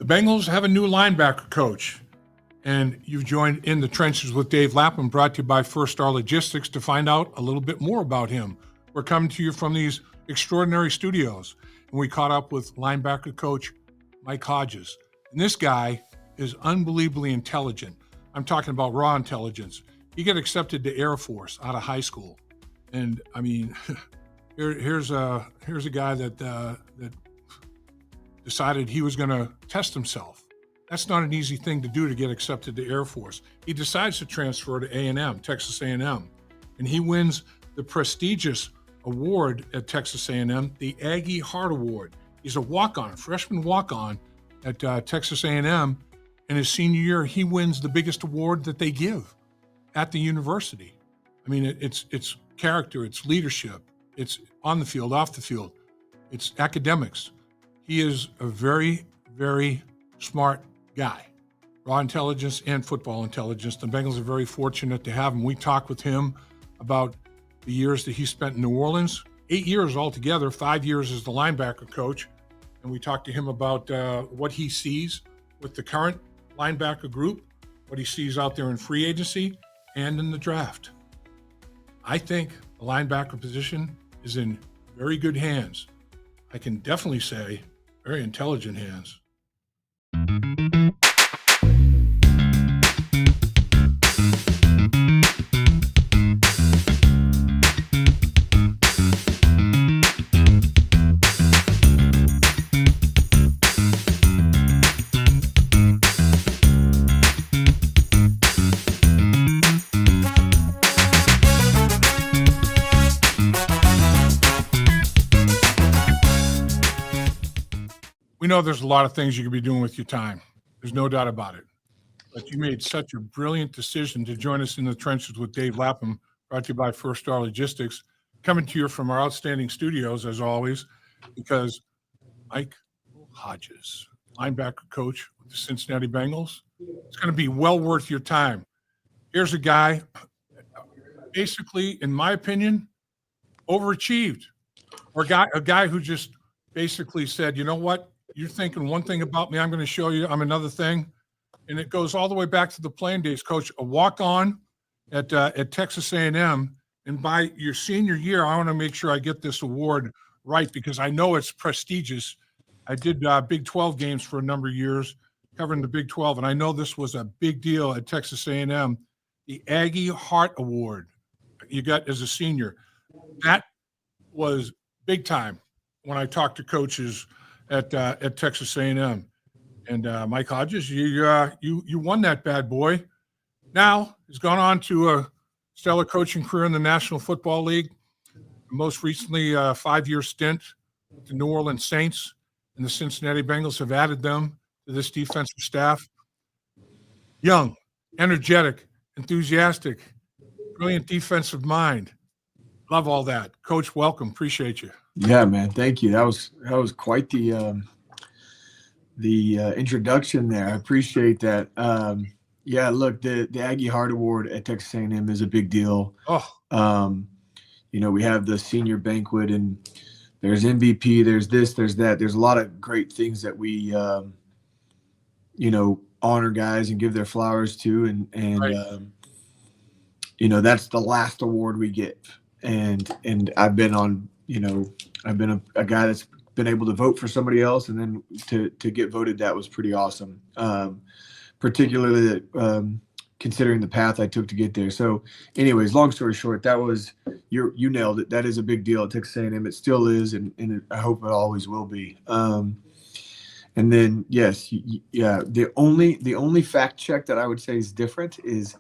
The Bengals have a new linebacker coach, and you've joined In the Trenches with Dave Lapham, brought to you by First Star Logistics. To find out a little bit more about him, we're coming to you from these extraordinary studios, and we caught up with linebacker coach Mike Hodges. And this guy is unbelievably intelligent. I'm talking about raw intelligence. He got accepted to Air Force out of high school, and I mean, here's a guy that decided he was going to test himself. That's not an easy thing to do, to get accepted to Air Force. He decides to transfer to A&M, Texas A&M, and he wins the prestigious award at Texas A&M, the Aggie Heart Award. He's a walk-on, freshman walk-on at Texas A&M. In his senior year, he wins the biggest award that they give at the university. I mean, it's character, it's leadership, it's on the field, off the field, it's academics. He is a very, very smart guy, raw intelligence and football intelligence. The Bengals are very fortunate to have him. We talked with him about the years that he spent in New Orleans, 8 years altogether, 5 years as the linebacker coach. And we talked to him about what he sees with the current linebacker group, what he sees out there in free agency and in the draft. I think the linebacker position is in very good hands. I can definitely say very intelligent hands. We know there's a lot of things you could be doing with your time. There's no doubt about it. But you made such a brilliant decision to join us in the trenches with Dave Lapham, brought to you by First Star Logistics, coming to you from our outstanding studios, as always, because Mike Hodges, linebacker coach with the Cincinnati Bengals, it's going to be well worth your time. Here's a guy, basically, in my opinion, overachieved, or a guy who just basically said, you know what? You're thinking one thing about me, I'm going to show you I'm another thing. And it goes all the way back to the playing days, coach, a walk-on at Texas A&M. And by your senior year, I want to make sure I get this award right, because I know it's prestigious. I did Big 12 games for a number of years, covering the Big 12, and I know this was a big deal at Texas A&M. The Aggie Heart Award you got as a senior. That was big time when I talked to coaches at Texas A&M. And Mike Hodges, you won that bad boy. Now he's gone on to a stellar coaching career in the National Football League. Most recently, a 5-year stint with the New Orleans Saints, and the Cincinnati Bengals have added them to this defensive staff. Young, energetic, enthusiastic, brilliant defensive mind. Love all that. Coach, welcome. Appreciate you. Yeah, man. Thank you. That was quite the introduction there. I appreciate that. Yeah, look, the Aggie Heart Award at Texas A&M is a big deal. Oh, we have the senior banquet, and there's MVP, there's this, there's that. There's a lot of great things that we, honor guys and give their flowers to, and right. That's the last award we give. And I've been on, I've been a guy that's been able to vote for somebody else, and then to get voted, that was pretty awesome. Particularly considering the path I took to get there. So anyways, long story short, that was, you nailed it. That is a big deal at Texas A&M. It still is, and I hope it always will be. And then, yes, yeah, the only fact check that I would say is different is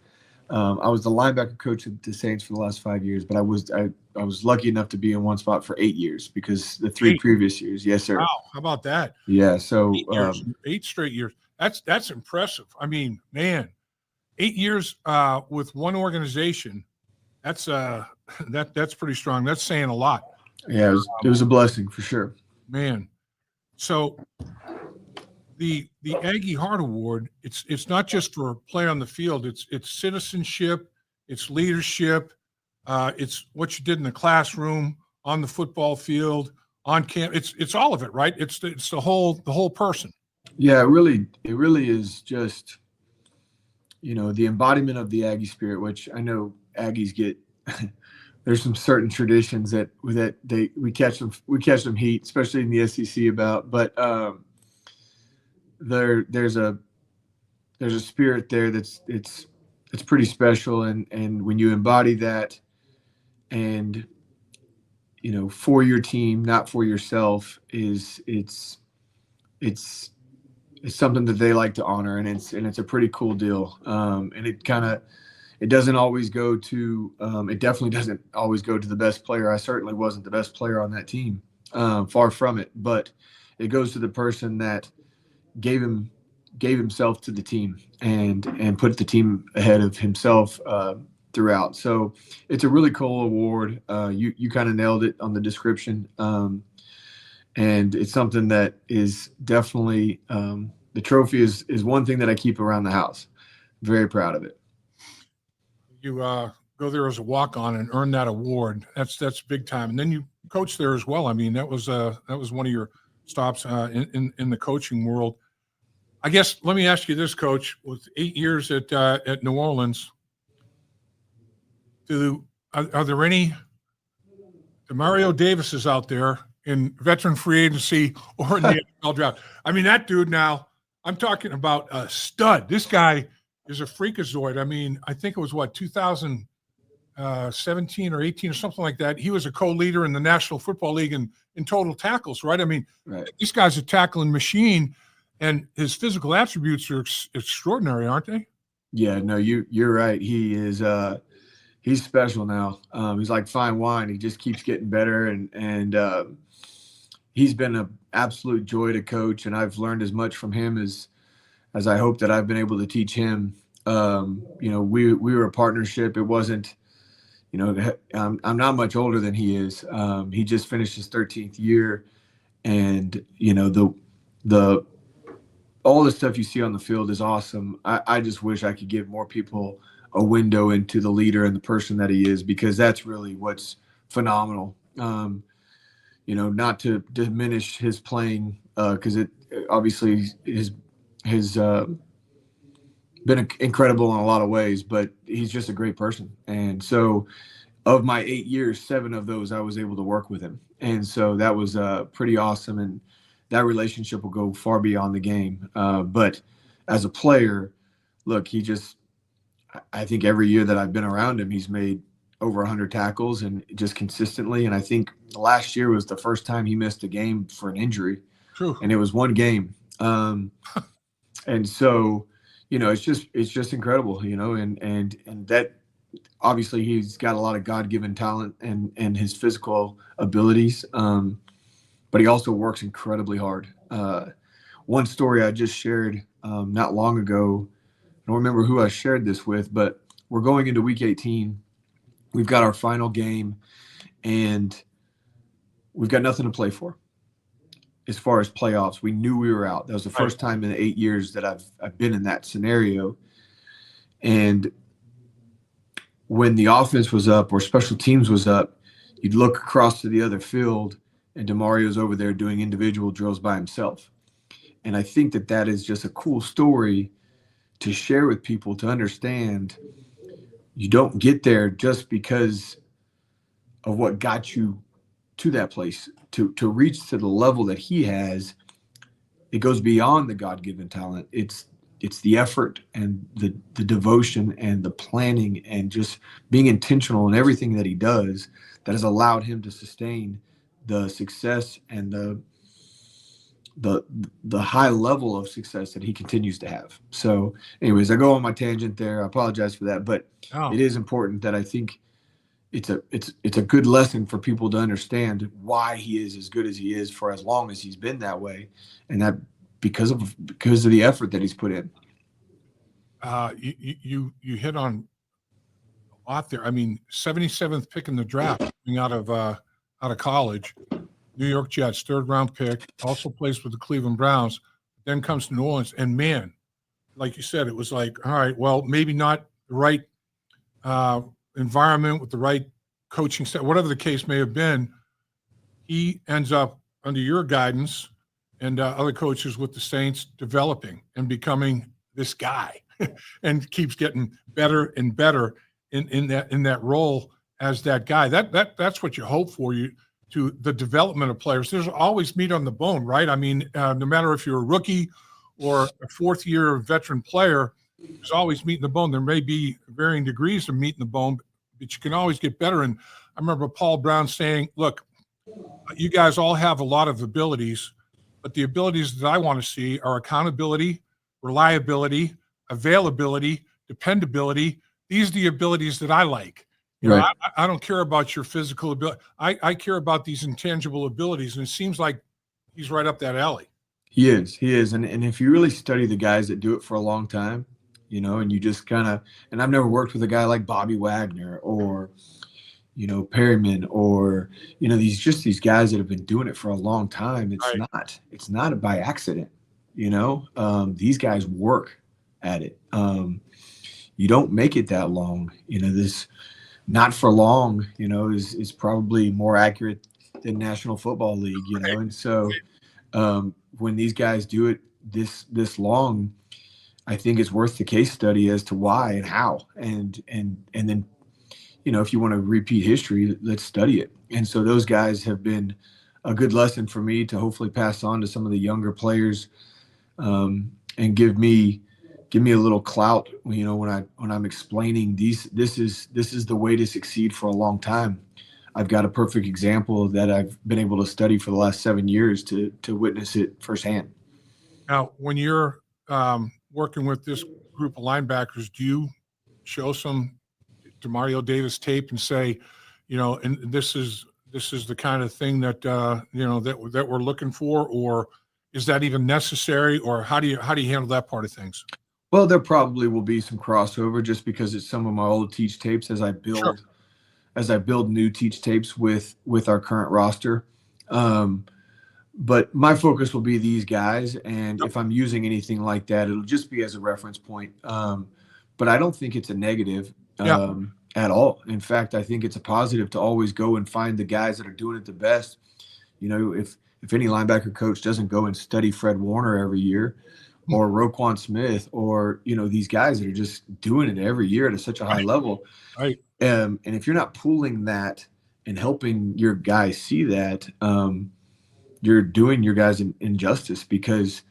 I was the linebacker coach at the Saints for the last 5 years, but I was lucky enough to be in one spot for 8 years, because the 3 previous years. Yes, sir. Wow, how about that? Yeah, so 8 straight years. That's impressive. I mean, man, 8 years with one organization. That's pretty strong. That's saying a lot. Yeah, it was a blessing for sure. Man, so the Aggie Heart Award, it's not just for play on the field. It's citizenship, it's leadership, it's what you did in the classroom, on the football field, on camp. It's all of it, right? It's the whole person. Yeah, it really is just, the embodiment of the Aggie spirit, which I know Aggies get. There's some certain traditions that we catch them heat, especially in the SEC about. But there's a spirit there it's pretty special, and when you embody that, and for your team, not for yourself, it's it's something that they like to honor, and it's a pretty cool deal. And it doesn't always go to it definitely doesn't always go to the best player. I certainly wasn't the best player on that team, far from it, but it goes to the person that gave himself to the team, and put the team ahead of himself throughout. So it's a really cool award. You kind of nailed it on the description. And it's something that is definitely the trophy is one thing that I keep around the house. Very proud of it. You go there as a walk-on and earn that award. That's big time. And then you coach there as well. I mean, that was one of your stops in the coaching world. I guess let me ask you this, Coach. With 8 years at New Orleans, are there any Demario Davises out there in veteran free agency or in the NFL draft? I mean, that dude now, I'm talking about a stud. This guy is a freakazoid. I mean, I think it was 2017 or 18 or something like that. He was a co-leader in the National Football League in total tackles, right? I mean, Right. This guy's a tackling machine, and his physical attributes are extraordinary, aren't they? Yeah, no, you're right. He is he's special now. He's like fine wine. He just keeps getting better, and he's been an absolute joy to coach, and I've learned as much from him as I hope that I've been able to teach him. We were a partnership. It wasn't, I'm not much older than he is. He just finished his 13th year, and the all the stuff you see on the field is awesome. I just wish I could give more people a window into the leader and the person that he is, because that's really what's phenomenal. Not to diminish his playing, because it obviously has been incredible in a lot of ways, but he's just a great person. And so of my 8 years, 7 of those I was able to work with him. And so that was pretty awesome. And that relationship will go far beyond the game. But as a player, look, I think every year that I've been around him, he's made over 100 tackles, and just consistently. And I think last year was the first time he missed a game for an injury. True. And it was one game. And so, it's just incredible, and that obviously he's got a lot of God-given talent and his physical abilities. But he also works incredibly hard. One story I just shared not long ago, I don't remember who I shared this with, but we're going into week 18. We've got our final game, and we've got nothing to play for. As far as playoffs, we knew we were out. That was the first time in 8 years that I've been in that scenario. And when the offense was up or special teams was up, you'd look across to the other field, and Demario's over there doing individual drills by himself. And I think that is just a cool story to share with people, to understand you don't get there just because of what got you to that place. To reach to the level that he has, it goes beyond the God-given talent. It's the effort and the devotion and the planning and just being intentional in everything that he does that has allowed him to sustain the success and the high level of success that he continues to have. So anyways, I go on my tangent there. I apologize for that, but It is important that I think it's a good lesson for people to understand why he is as good as he is for as long as he's been that way, and that because of the effort that he's put in. You hit on a lot there. I mean, 77th pick in the draft coming out of college, New York Jets, 3rd round pick, also plays with the Cleveland Browns, then comes to New Orleans, and man, like you said, it was like, all right, well, maybe not the right environment with the right coaching staff, whatever the case may have been. He ends up under your guidance and other coaches with the Saints developing and becoming this guy, and keeps getting better and better in that role as that guy. That's what you hope for, you to the development of players. There's always meat on the bone, right? I mean, no matter if you're a rookie or a fourth year veteran player, there's always meat in the bone. There may be varying degrees of meat in the bone, but you can always get better. And I remember Paul Brown saying, look, you guys all have a lot of abilities, but the abilities that I want to see are accountability, reliability, availability, dependability. These are the abilities that I like. You know, Right. I don't care about your physical ability. I care about these intangible abilities. And it seems like he's right up that alley. He is. And if you really study the guys that do it for a long time, you know, and you just kind of, and I've never worked with a guy like Bobby Wagner or, you know, Perryman or, you know, these guys that have been doing it for a long time. Right. It's not by accident, you know. These guys work at it. You don't make it that long, you know. This not for long, you know, is probably more accurate than National Football League, you know. And so when these guys do it this long, I think it's worth the case study as to why and how, and then, you know, if you want to repeat history, let's study it. And so those guys have been a good lesson for me to hopefully pass on to some of the younger players, and give me a little clout, you know, when I'm explaining this is the way to succeed for a long time. I've got a perfect example that I've been able to study for the last 7 years to witness it firsthand. Now, when you're working with this group of linebackers, do you show some Demario Davis tape and say, you know, and this is the kind of thing that you know that we're looking for, or is that even necessary, or how do you handle that part of things? Well, there probably will be some crossover just because it's some of my old teach tapes as I Sure. build new teach tapes with our current roster. But my focus will be these guys, and Yep. if I'm using anything like that, it'll just be as a reference point. But I don't think it's a negative Yeah. at all. In fact, I think it's a positive to always go and find the guys that are doing it the best. You know, if any linebacker coach doesn't go and study Fred Warner every year, or Roquan Smith, or, you know, these guys that are just doing it every year at such a high Right. level, Right. and if you're not pulling that and helping your guys see that, you're doing your guys an injustice, because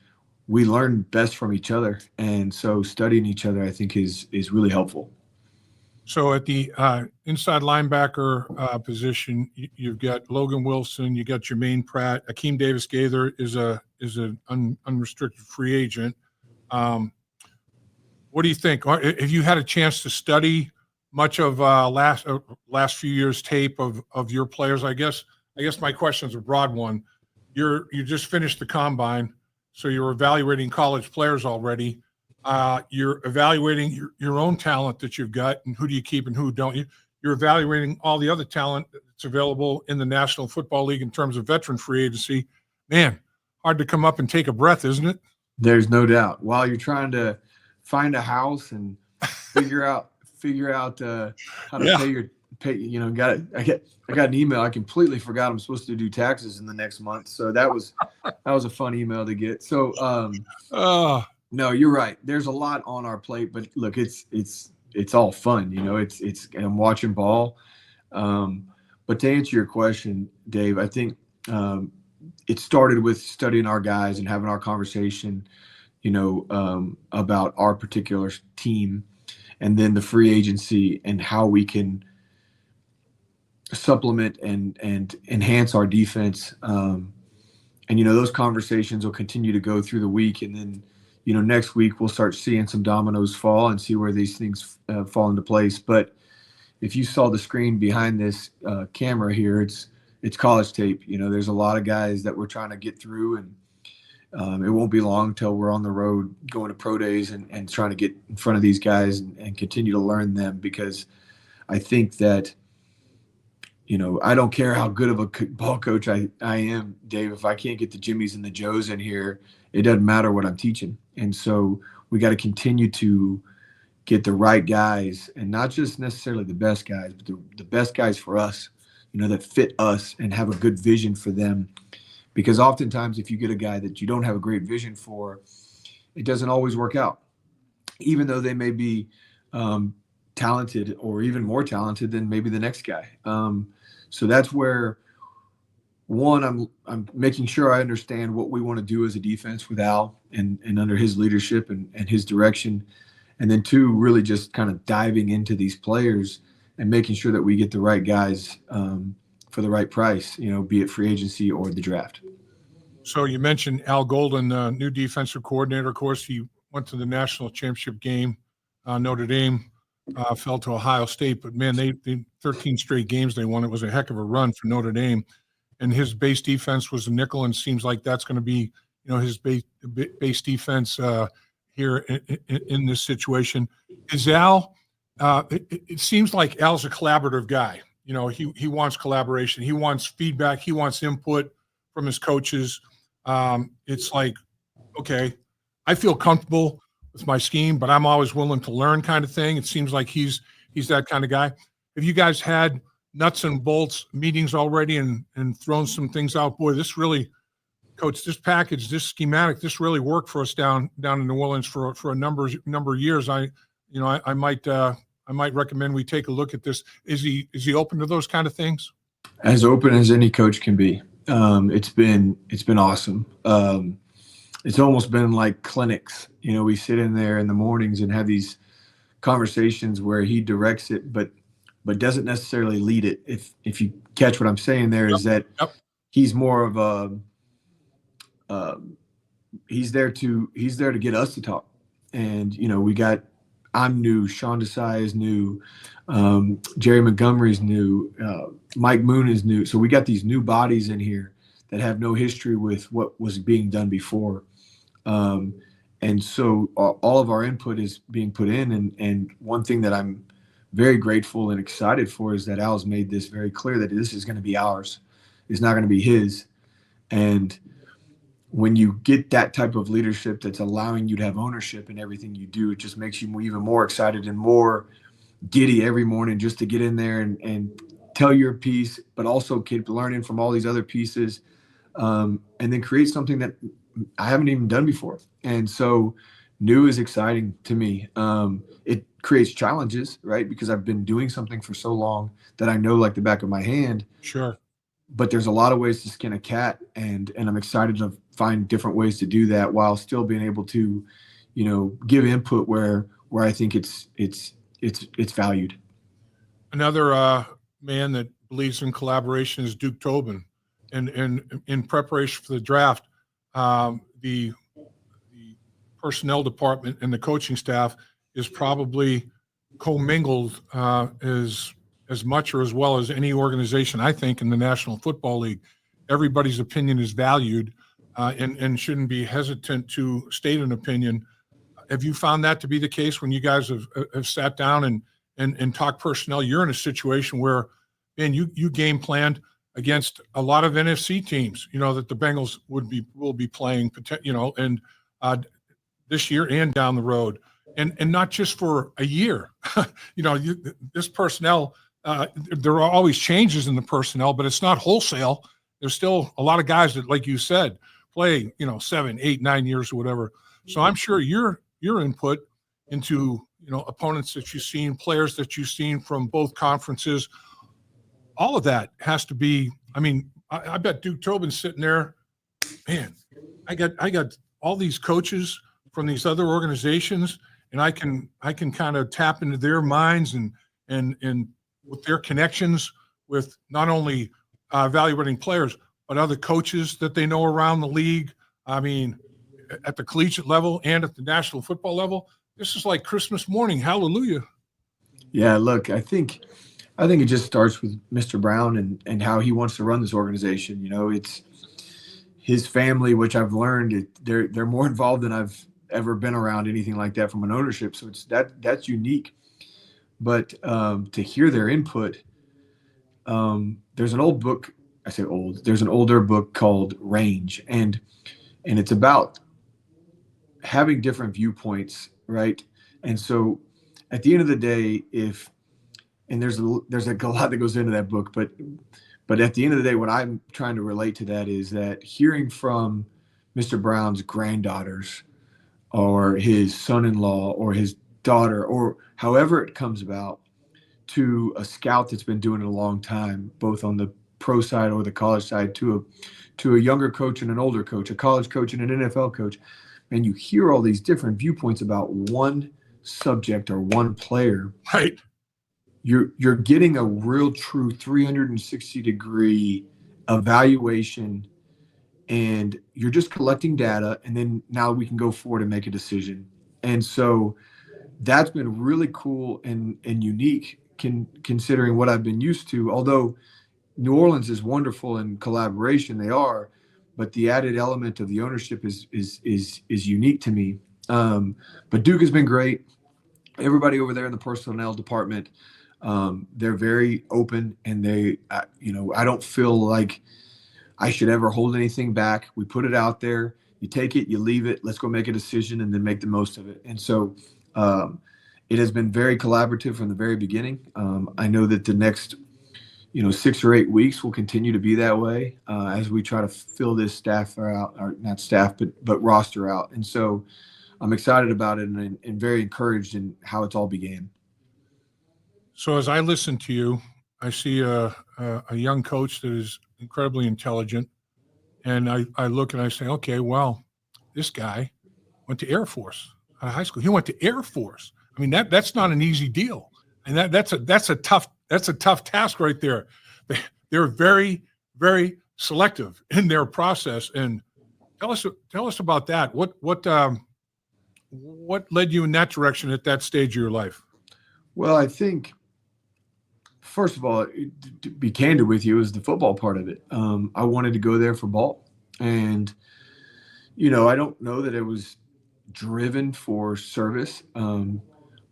we learn best from each other. And so studying each other, I think, is really helpful. So at the inside linebacker position, you've got Logan Wilson, you got Jermaine Pratt, Akeem Davis Gaither is an unrestricted free agent. What do you think? Have you had a chance to study much of last few years' tape of your players? I guess my question is a broad one. You just finished the combine, so you're evaluating college players already. You're evaluating your own talent that you've got, and who do you keep and who don't you. You're evaluating all the other talent that's available in the National Football League in terms of veteran free agency. Man, hard to come up and take a breath, isn't it? There's no doubt. While you're trying to find a house and figure out how to Yeah. pay, you know, I got an email. I completely forgot I'm supposed to do taxes in the next month. So that was a fun email to get. So Uh, no, you're right. There's a lot on our plate, but look, it's all fun. You know, I'm watching ball. But to answer your question, Dave, I think it started with studying our guys and having our conversation, you know, about our particular team, and then the free agency and how we can supplement and enhance our defense. And, you know, those conversations will continue to go through the week. And then, you know, next week we'll start seeing some dominoes fall and see where these things fall into place. But if you saw the screen behind this camera here, it's college tape. You know, there's a lot of guys that we're trying to get through, and it won't be long till we're on the road going to pro days and trying to get in front of these guys and continue to learn them, because I think that, you know, I don't care how good of a ball coach I am, Dave. If I can't get the Jimmies and the Joes in here, it doesn't matter what I'm teaching. And so we got to continue to get the right guys, and not just necessarily the best guys, but the best guys for us, you know, that fit us and have a good vision for them. because oftentimes if you get a guy that you don't have a great vision for, it doesn't always work out, even though they may be talented or even more talented than maybe the next guy. So that's where, one, I'm making sure I understand what we want to do as a defense with Al and under his leadership and his direction. And then two, really just kind of diving into these players and making sure that we get the right guys for the right price, be it free agency or the draft. So you mentioned Al Golden, new defensive coordinator. Of course, he went to the national championship game. Notre Dame fell to Ohio State, but man, they 13 straight games they won. It was a heck of a run for Notre Dame. And his base defense was a nickel, and it seems like that's going to be, his base defense here in this situation. Is Al? It seems like Al's a collaborative guy. He wants collaboration. He wants feedback. He wants input from his coaches. It's like, okay, I feel comfortable with my scheme, but I'm always willing to learn, kind of thing. It seems like he's that kind of guy. Have you guys had nuts and bolts meetings already and thrown some things out? Boy, this really, Coach, this package, this schematic, this really worked for us down in New Orleans for a number of years. I might recommend we take a look at this. Is he open to those kind of things? As open as any coach can be. It's been awesome. It's almost been like clinics. We sit in there in the mornings and have these conversations where he directs it, but doesn't necessarily lead it. If you catch what I'm saying there, is that he's more of a he's there to get us to talk. And I'm new, Sean Desai is new, Jerry Montgomery's new, Mike Moon is new. So we got these new bodies in here that have no history with what was being done before. And so all of our input is being put in. And one thing that I'm very grateful and excited for is that Al's made this very clear that this is going to be ours. It's not going to be his. And when you get that type of leadership that's allowing you to have ownership in everything you do, it just makes you even more excited and more giddy every morning just to get in there and tell your piece, but also keep learning from all these other pieces, and then create something that I haven't even done before. And so new is exciting to me. It creates challenges, right? Because I've been doing something for so long that I know like the back of my hand. Sure. But there's a lot of ways to skin a cat, and I'm excited to find different ways to do that while still being able to, give input where I think it's valued. Another man that believes in collaboration is Duke Tobin, and in preparation for the draft, the personnel department and the coaching staff is probably commingled as much or as well as any organization, I think, in the National Football League. Everybody's opinion is valued and shouldn't be hesitant to state an opinion. Have you found that to be the case when you guys have sat down and talked personnel? You're in a situation where, man, you game planned against a lot of NFC teams, that the Bengals will be playing, and this year and down the road, and not just for a year. This personnel, there are always changes in the personnel, but it's not wholesale. There's still a lot of guys that, like you said, play, 7, 8, 9 years or whatever. So I'm sure your input into, opponents that you've seen, players that you've seen from both conferences, all of that has to be, I bet Duke Tobin's sitting there, man, I got all these coaches from these other organizations, and I can kind of tap into their minds and with their connections with not only evaluating players, but other coaches that they know around the league. At the collegiate level and at the national football level, this is like Christmas morning. Hallelujah. Yeah, look, I think it just starts with Mr. Brown and how he wants to run this organization. It's his family, which I've learned they're more involved than I've ever been around anything like that from an ownership. So it's that's unique. But to hear their input, there's an old book. I say old. There's an older book called Range, and it's about having different viewpoints, right? And so, at the end of the day, and there's a lot that goes into that book, but But at the end of the day, what I'm trying to relate to that is that hearing from Mr. Brown's granddaughters or his son-in-law or his daughter or however it comes about to a scout that's been doing it a long time, both on the pro side or the college side, to a younger coach and an older coach, a college coach and an NFL coach, and you hear all these different viewpoints about one subject or one player, Right. You're getting a real true 360-degree evaluation, and you're just collecting data, and then now we can go forward and make a decision. And so that's been really cool and unique considering what I've been used to. Although New Orleans is wonderful in collaboration, they are, but the added element of the ownership is unique to me. But Duke has been great. Everybody over there in the personnel department, they're very open, and I don't feel like I should ever hold anything back. We put it out there. You take it, you leave it. Let's go make a decision and then make the most of it. And so it has been very collaborative from the very beginning. I know that the next 6 or 8 weeks will continue to be that way as we try to fill this staff out, or not staff, but roster out. And so I'm excited about it and very encouraged in how it's all began. So as I listen to you, I see a young coach that is incredibly intelligent, and I look and I say, okay, well, this guy went to Air Force out of high school. He went to Air Force. I mean, that's not an easy deal, and that's a tough task right there. They're very, very selective in their process. And tell us about that. What led you in that direction at that stage of your life? Well, I think, first of all, to be candid with you, is the football part of it. I wanted to go there for ball. And, I don't know that it was driven for service.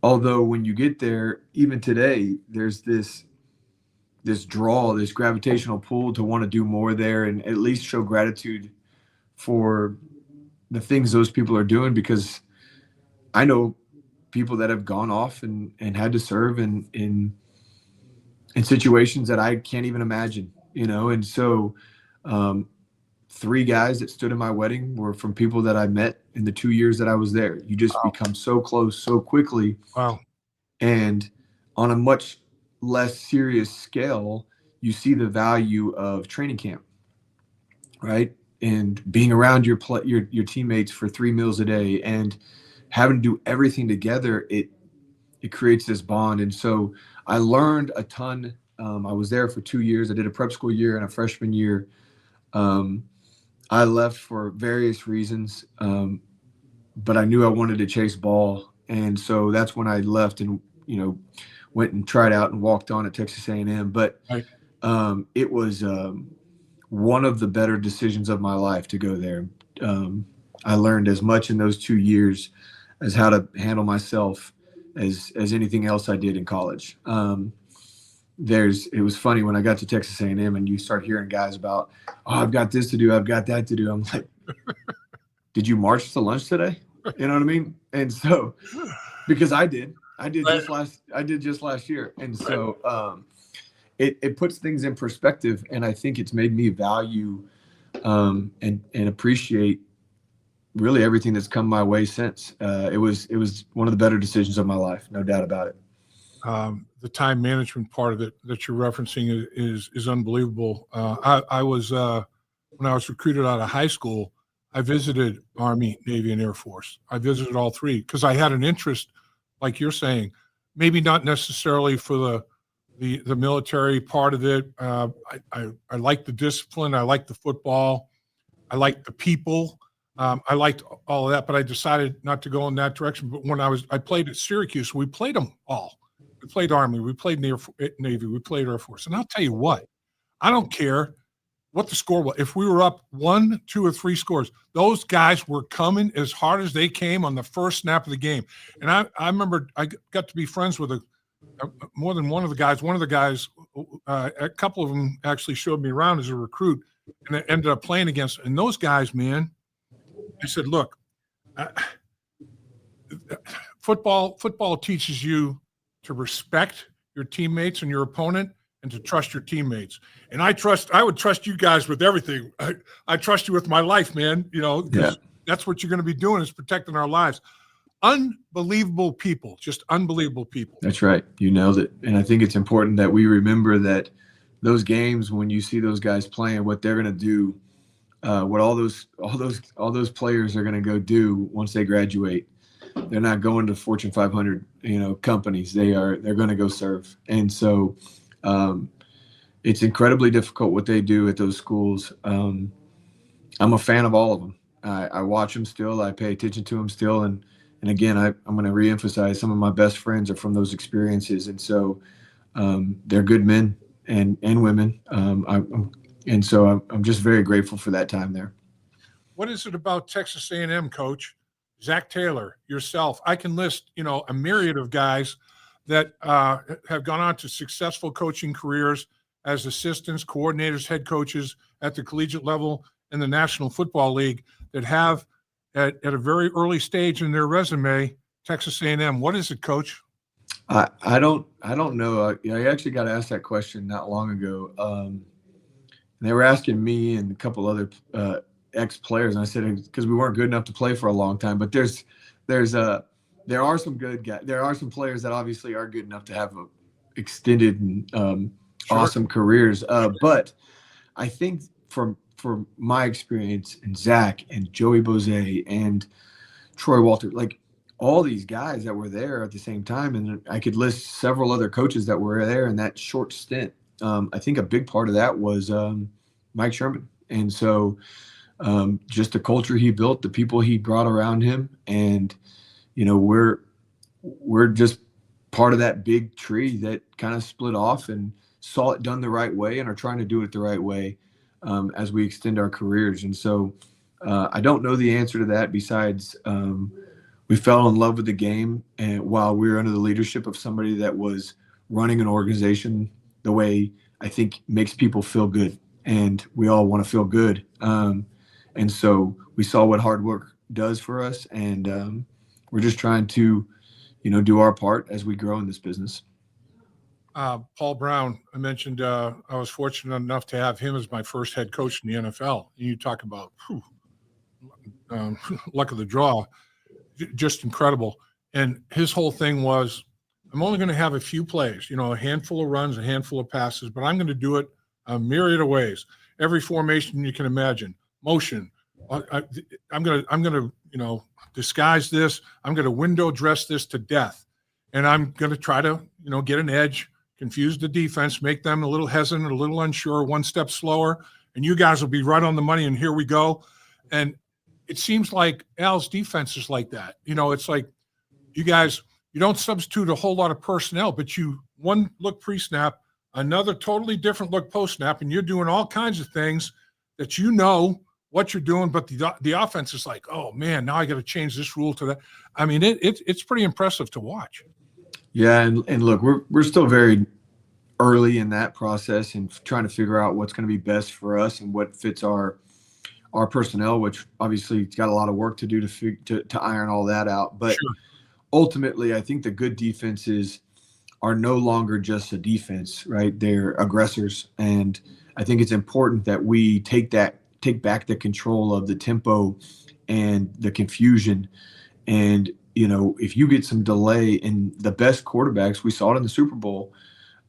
Although when you get there, even today, there's this draw, this gravitational pull to want to do more there and at least show gratitude for the things those people are doing, because I know people that have gone off and had to serve in situations that I can't even imagine, and so 3 guys that stood in my wedding were from people that I met in the 2 years that I was there. You just become so close so quickly. Wow. And on a much less serious scale, you see the value of training camp, right? And being around your teammates for 3 meals a day and having to do everything together, it creates this bond. And so I learned a ton. I was there for 2 years. I did a prep school year and a freshman year. I left for various reasons, but I knew I wanted to chase ball. And so that's when I left and, went and tried out and walked on at Texas A&M. But Right. It was one of the better decisions of my life to go there. I learned as much in those 2 years as how to handle myself as anything else I did in college. It was funny when I got to Texas A&M and you start hearing guys about, I've got this to do, I've got that to do. I'm like, did you march to lunch today? You know what I mean? And so, because I did just last year. And so it puts things in perspective, and I think it's made me value and appreciate really everything that's come my way since. It was one of the better decisions of my life, no doubt about it. The time management part of it that you're referencing is unbelievable. I was when I was recruited out of high school, I visited Army, Navy, and Air Force. I visited all 3 because I had an interest, like you're saying, maybe not necessarily for the military part of it. I liked the discipline. I liked the football. I liked the people. I liked all of that, but I decided not to go in that direction. But when I played at Syracuse, we played them all. We played Army, we played Navy, we played Air Force. And I'll tell you what, I don't care what the score was. If we were up 1, 2, or 3 scores, those guys were coming as hard as they came on the first snap of the game. And I remember I got to be friends with more than one of the guys. One of the guys, a couple of them actually showed me around as a recruit, and I ended up playing against. And those guys, man, I said, look, football teaches you to respect your teammates and your opponent, and to trust your teammates. And I would trust you guys with everything. I trust you with my life, man, because that's what you're going to be doing, is protecting our lives. Unbelievable people, just unbelievable people. That's right. You nailed it. And I think it's important that we remember that those games, when you see those guys playing, what they're going to do, what all those players are going to go do once they graduate. They're not going to Fortune 500, companies. They're going to go serve. And so it's incredibly difficult what they do at those schools. I'm a fan of all of them. I watch them still. I pay attention to them still. And again, I'm going to reemphasize, some of my best friends are from those experiences. And so they're good men and women. And so I'm just very grateful for that time there. What is it about Texas A&M, Coach? Zach Taylor, yourself. I can list, a myriad of guys that have gone on to successful coaching careers as assistants, coordinators, head coaches at the collegiate level in the National Football League that have at a very early stage in their resume, Texas A&M. What is it, Coach? I don't know. I actually got asked that question not long ago. They were asking me and a couple other ex-players, and I said, because we weren't good enough to play for a long time. But there are some good guys. There are some players that obviously are good enough to have extended and awesome careers. But I think from my experience, and Zach and Joey Bozay and Troy Walter, like all these guys that were there at the same time, and I could list several other coaches that were there in that short stint. I think a big part of that was Mike Sherman. And so just the culture he built, the people he brought around him, and, we're just part of that big tree that kind of split off and saw it done the right way and are trying to do it the right way as we extend our careers. And so I don't know the answer to that besides we fell in love with the game, and while we were under the leadership of somebody that was running an organization the way I think makes people feel good, and we all want to feel good. And so we saw what hard work does for us, and we're just trying to, do our part as we grow in this business. Paul Brown, I mentioned I was fortunate enough to have him as my first head coach in the NFL. You talk about luck of the draw, just incredible. And his whole thing was, I'm only going to have a few plays, a handful of runs, a handful of passes, but I'm going to do it a myriad of ways. Every formation you can imagine, motion. I'm going to, disguise this. I'm going to window dress this to death. And I'm going to try to, get an edge, confuse the defense, make them a little hesitant, a little unsure, one step slower. And you guys will be right on the money. And here we go. And it seems like Al's defense is like that. It's like you guys, you don't substitute a whole lot of personnel, but you one look pre-snap, another totally different look post-snap, and you're doing all kinds of things that what you're doing, but the offense is like, oh man, now I got to change this rule to that. I mean, it's pretty impressive to watch. Yeah, and look, we're still very early in that process and trying to figure out what's going to be best for us and what fits our personnel, which obviously it's got a lot of work to do to iron all that out. But sure. Ultimately, I think the good defenses are no longer just a defense, right? They're aggressors, and I think it's important that we take back the control of the tempo and the confusion. And, if you get some delay in the best quarterbacks, we saw it in the Super Bowl,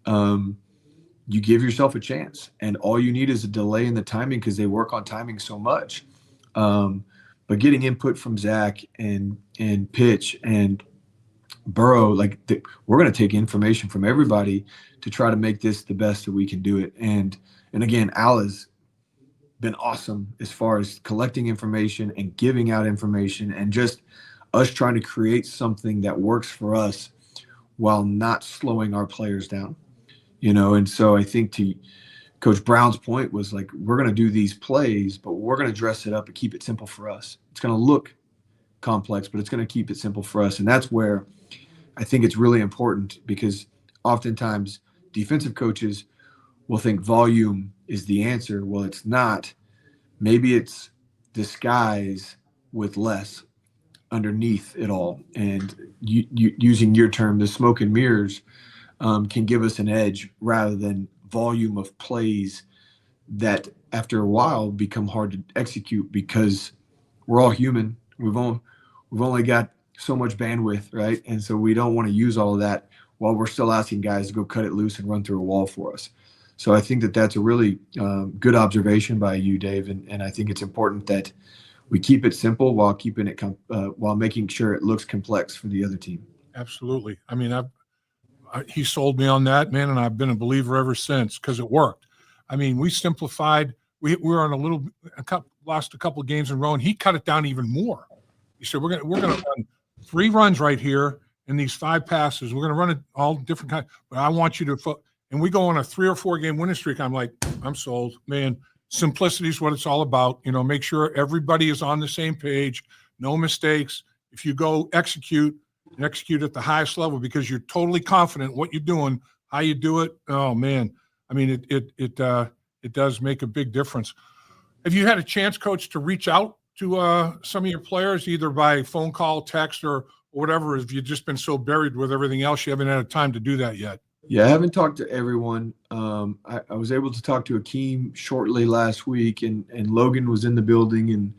you give yourself a chance. And all you need is a delay in the timing because they work on timing so much. But getting input from Zach and Pitch and Burrow, we're going to take information from everybody to try to make this the best that we can do it. And again, Al has been awesome as far as collecting information and giving out information and just us trying to create something that works for us while not slowing our players down, And so I think to Coach Brown's point was we're going to do these plays, but we're going to dress it up and keep it simple for us. It's going to look complex, but it's going to keep it simple for us. And that's where I think it's really important, because oftentimes defensive coaches will think volume is the answer. Well, it's not. Maybe it's disguise with less underneath it all. And using your term, the smoke and mirrors can give us an edge rather than volume of plays that after a while become hard to execute because we're all human. We've only got so much bandwidth, right? And so we don't want to use all of that while we're still asking guys to go cut it loose and run through a wall for us. So I think that that's a really good observation by you, Dave. And I think it's important that we keep it simple while keeping it while making sure it looks complex for the other team. Absolutely. I mean, he sold me on that, man, and I've been a believer ever since because it worked. I mean, we simplified. We were on lost a couple of games in a row, and he cut it down even more. He said, "We're gonna run 3 runs right here and these 5 passes. We're gonna run it all different kinds, but I want you to." And we go on a 3 or 4 game winning streak. I'm like, I'm sold, man. Simplicity is what it's all about. You know, make sure everybody is on the same page, no mistakes. If you go execute at the highest level because you're totally confident what you're doing, how you do it. Oh man, I mean, it does make a big difference. Have you had a chance, Coach, to reach out to some of your players, either by phone call, text, or whatever? Have you just been so buried with everything else you haven't had time to do that yet? Yeah, I haven't talked to everyone. I was able to talk to Akeem shortly last week, and Logan was in the building, and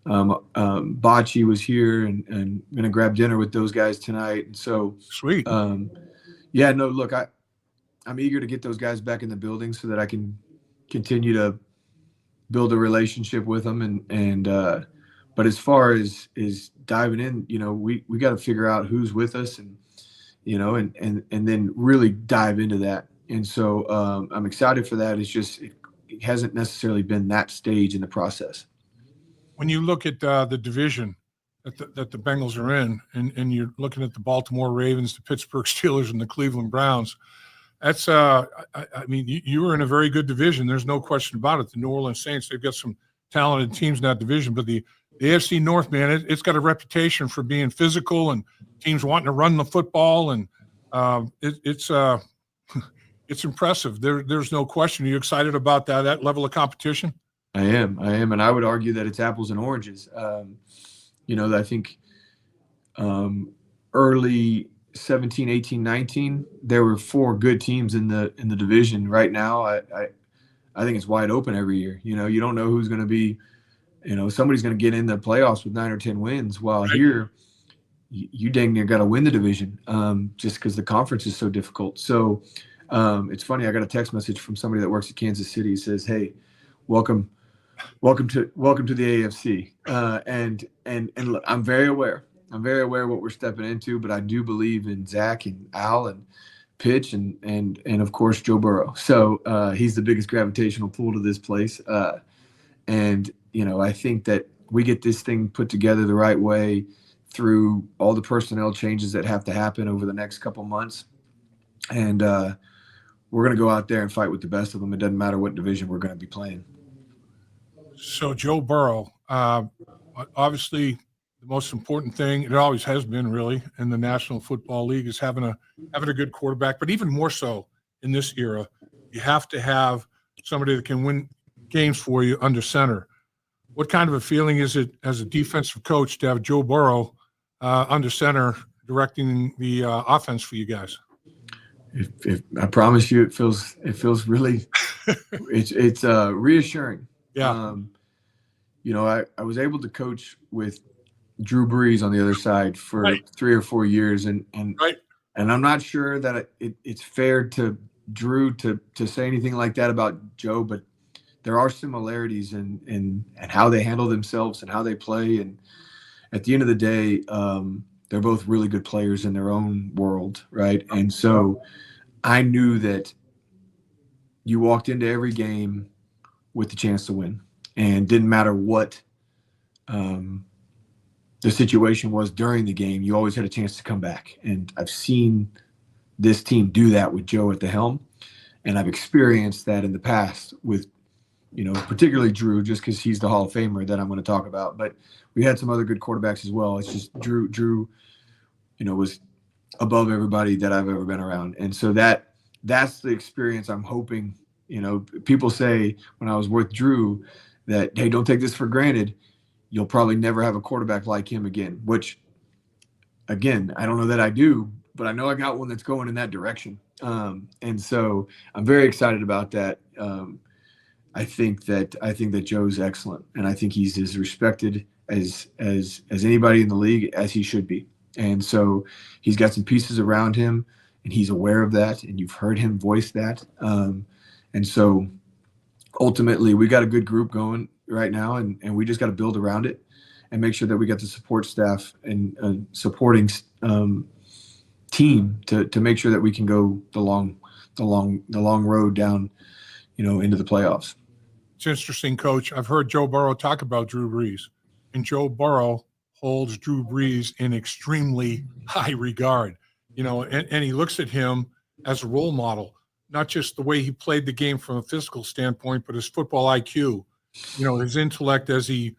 Bocce was here, and going to grab dinner with those guys tonight. And so Sweet. Yeah, no, look, I'm eager to get those guys back in the building so that I can continue to build a relationship with them. But as far as diving in, you know, we got to figure out who's with us and then really dive into that. And so I'm excited for that. It's just, it hasn't necessarily been that stage in the process. When you look at the division that the Bengals are in, and you're looking at the Baltimore Ravens, the Pittsburgh Steelers, and the Cleveland Browns, that's I mean, you were in a very good division. There's no question about it. The New Orleans Saints, they've got some talented teams in that division, but the AFC North, man, it's got a reputation for being physical and teams wanting to run the football, and it's impressive. There's no question. Are you excited about that level of competition? I am, and I would argue that it's apples and oranges. I think early 17, 18, 19, there were 4 good teams in the division. Right now, I think it's wide open every year. You know, you don't know who's going to be. You know, somebody's going to get in the playoffs with 9 or 10 wins. While right here, you dang near got to win the division just because the conference is so difficult. So it's funny. I got a text message from somebody that works at Kansas City. It says, "Hey, welcome to the AFC." And look, I'm very aware of what we're stepping into, but I do believe in Zach and Al and Pitch and of course Joe Burrow. So he's the biggest gravitational pull to this place. And I think that we get this thing put together the right way through all the personnel changes that have to happen over the next couple months. And we're going to go out there and fight with the best of them. It doesn't matter what division we're going to be playing. So Joe Burrow, obviously the most important thing, it always has been really in the National Football League, is having a good quarterback. But even more so in this era, you have to have somebody that can win games for you under center. What kind of a feeling is it as a defensive coach to have Joe Burrow under center directing the offense for you guys? If I promise you, it feels really, it's reassuring. Yeah. I was able to coach with Drew Brees on the other side for right. 3 or 4 years, and right. And I'm not sure that it's fair to Drew to say anything like that about Joe, but there are similarities in how they handle themselves and how they play. And at the end of the day, they're both really good players in their own world, right? And so I knew that you walked into every game with the chance to win, and didn't matter what the situation was during the game, you always had a chance to come back. And I've seen this team do that with Joe at the helm, and I've experienced that in the past with, particularly Drew, just because he's the Hall of Famer that I'm going to talk about. But we had some other good quarterbacks as well. It's just Drew, was above everybody that I've ever been around. And so that's the experience I'm hoping. People say when I was with Drew that, hey, don't take this for granted. You'll probably never have a quarterback like him again, which, again, I don't know that I do, but I know I got one that's going in that direction. And so I'm very excited about that. I think that Joe's excellent, and I think he's as respected as anybody in the league, as he should be. And so he's got some pieces around him, and he's aware of that, and you've heard him voice that. And so ultimately, we got a good group going right now, and we just got to build around it and make sure that we got the support staff and supporting team to make sure that we can go the long road down, into the playoffs. It's interesting, Coach. I've heard Joe Burrow talk about Drew Brees, and Joe Burrow holds Drew Brees in extremely high regard, and he looks at him as a role model, not just the way he played the game from a physical standpoint, but his football IQ, his intellect as he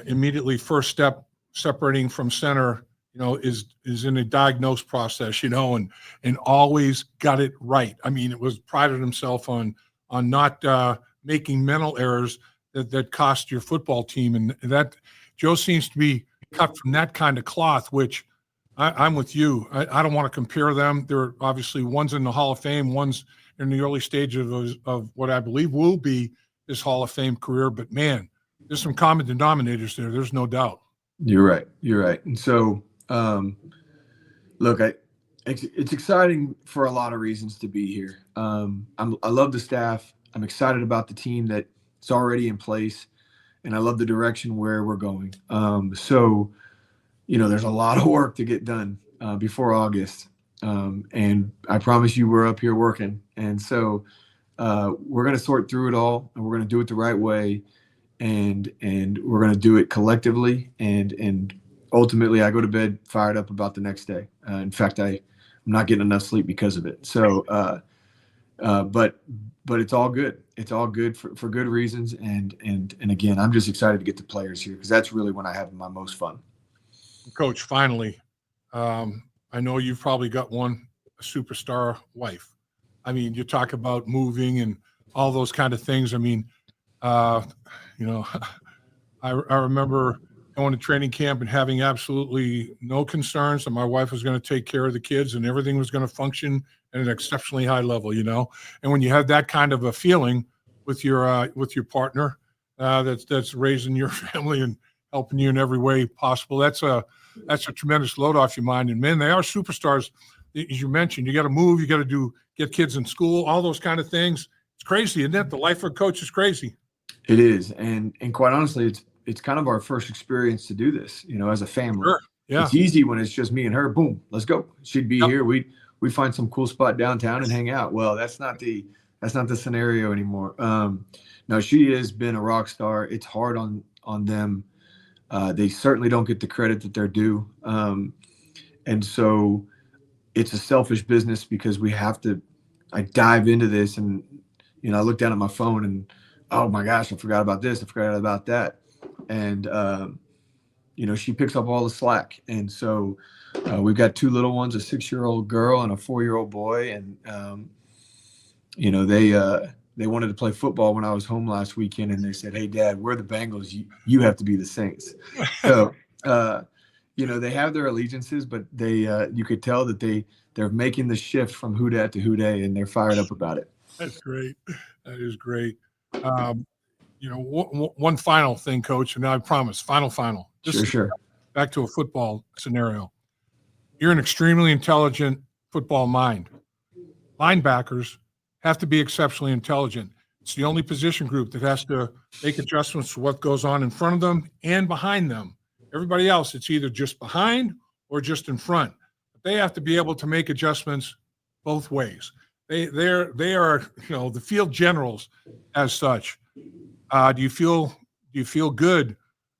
immediately first step separating from center, is in a diagnose process, and always got it right. I mean, it was prided himself on not making mental errors that cost your football team. And that Joe seems to be cut from that kind of cloth, which I'm with you. I don't want to compare them. They're obviously one's in the Hall of Fame, one's in the early stages of what I believe will be his Hall of Fame career. But man, there's some common denominators there. There's no doubt. You're right. And so, look, it's exciting for a lot of reasons to be here. I love the staff. I'm excited about the team that's already in place, and I love the direction where we're going. So, there's a lot of work to get done before August. And I promise you we're up here working. And so we're going to sort through it all, and we're going to do it the right way. And we're going to do it collectively. And ultimately, I go to bed fired up about the next day. In fact, I'm not getting enough sleep because of it. So, but it's all good. It's all good for good reasons. And again, I'm just excited to get the players here, because that's really when I have my most fun. Coach, finally, I know you've probably got a superstar wife. I mean, you talk about moving and all those kind of things. I mean, I remember going to training camp and having absolutely no concerns that my wife was going to take care of the kids and everything was going to function at an exceptionally high level, And when you have that kind of a feeling with your partner that's raising your family and helping you in every way possible, that's a tremendous load off your mind. And man, they are superstars. As you mentioned, you got to move, you got to get kids in school, all those kind of things. It's crazy, isn't it? The life of a coach is crazy. It is, and quite honestly, it's kind of our first experience to do this, as a family. Sure. Yeah. It's easy when it's just me and her. Boom, let's go. She'd be here. We find some cool spot downtown and hang out. Well, that's not the scenario anymore. No, she has been a rock star. It's hard on them. They certainly don't get the credit that they're due. And so it's a selfish business, because I dive into this and, I look down at my phone and, oh my gosh, I forgot about this. I forgot about that. And, she picks up all the slack. And so we've got two little ones, a 6-year-old girl and a 4-year-old boy. And, they wanted to play football when I was home last weekend, and they said, "Hey, Dad, we're the Bengals. You have to be the Saints." So, they have their allegiances, but you could tell that they're making the shift from who dat to who dey, and they're fired up about it. That's great. That is great. One final thing, Coach, and I promise, final. Sure. Back to a football scenario. You're an extremely intelligent football mind. Linebackers have to be exceptionally intelligent. It's the only position group that has to make adjustments to what goes on in front of them and behind them. Everybody else, it's either just behind or just in front. But they have to be able to make adjustments both ways. They are the field generals as such. Do you feel good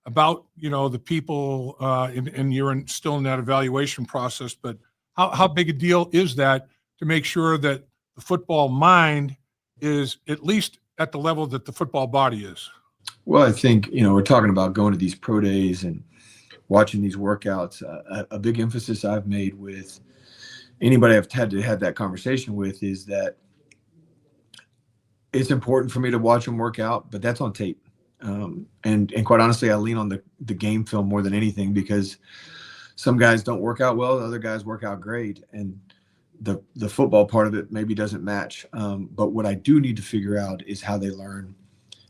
about the people and you're still in that evaluation process? But how big a deal is that to make sure that the football mind is at least at the level that the football body is? Well, I think, we're talking about going to these pro days and watching these workouts. A big emphasis I've made with anybody I've had to have that conversation with is that it's important for me to watch them work out, but that's on tape. And quite honestly, I lean on the game film more than anything, because some guys don't work out well, other guys work out great, and the football part of it maybe doesn't match. But what I do need to figure out is how they learn,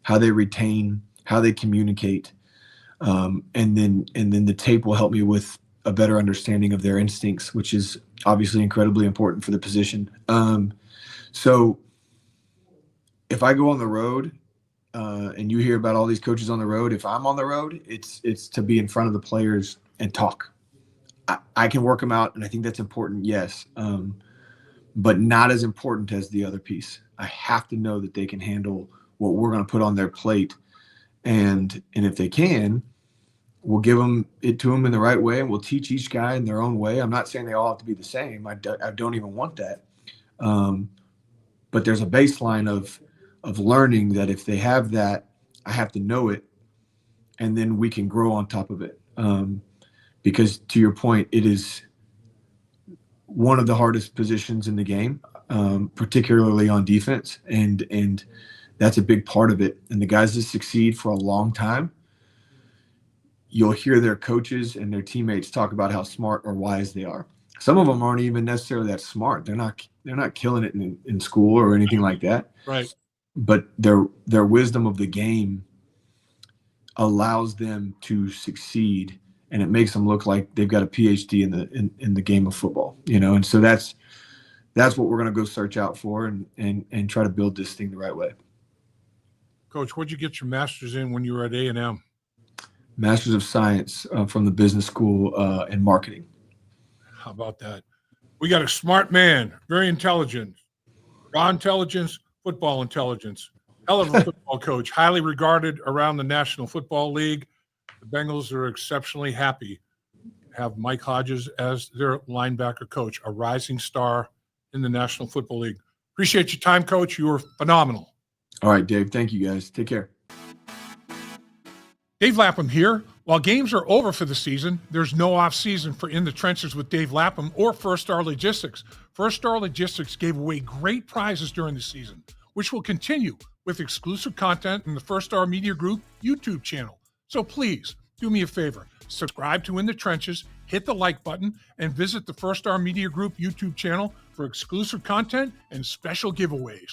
how they retain, how they communicate, and then the tape will help me with a better understanding of their instincts, which is obviously incredibly important for the position. So if I go on the road, and you hear about all these coaches on the road, if I'm on the road, it's to be in front of the players and talk. I can work them out, and I think that's important, yes, but not as important as the other piece. I have to know that they can handle what we're going to put on their plate, and if they can, we'll give them it to them in the right way, and we'll teach each guy in their own way. I'm not saying they all have to be the same. I don't even want that, but there's a baseline of learning that if they have that, I have to know it, and then we can grow on top of it. Because to your point, it is one of the hardest positions in the game, particularly on defense. And that's a big part of it. And the guys that succeed for a long time, you'll hear their coaches and their teammates talk about how smart or wise they are. Some of them aren't even necessarily that smart. They're not killing it in school or anything like that. Right. But their wisdom of the game allows them to succeed, and it makes them look like they've got a PhD in the game of football, And so that's what we're going to go search out for and try to build this thing the right way. Coach, what'd you get your master's in when you were at A&M? Master's of Science from the business school in marketing. How about that? We got a smart man, very intelligent, raw intelligence, football intelligence, hell of a football coach, highly regarded around the National Football League. The Bengals are exceptionally happy to have Mike Hodges as their linebacker coach, a rising star in the National Football League. Appreciate your time, Coach. You were phenomenal. All right, Dave. Thank you, guys. Take care. Dave Lapham here. While games are over for the season, there's no off-season for In the Trenches with Dave Lapham or First Star Logistics. First Star Logistics gave away great prizes during the season, which will continue with exclusive content in the First Star Media Group YouTube channel. So please do me a favor, subscribe to In the Trenches, hit the like button, and visit the First Star Media Group YouTube channel for exclusive content and special giveaways.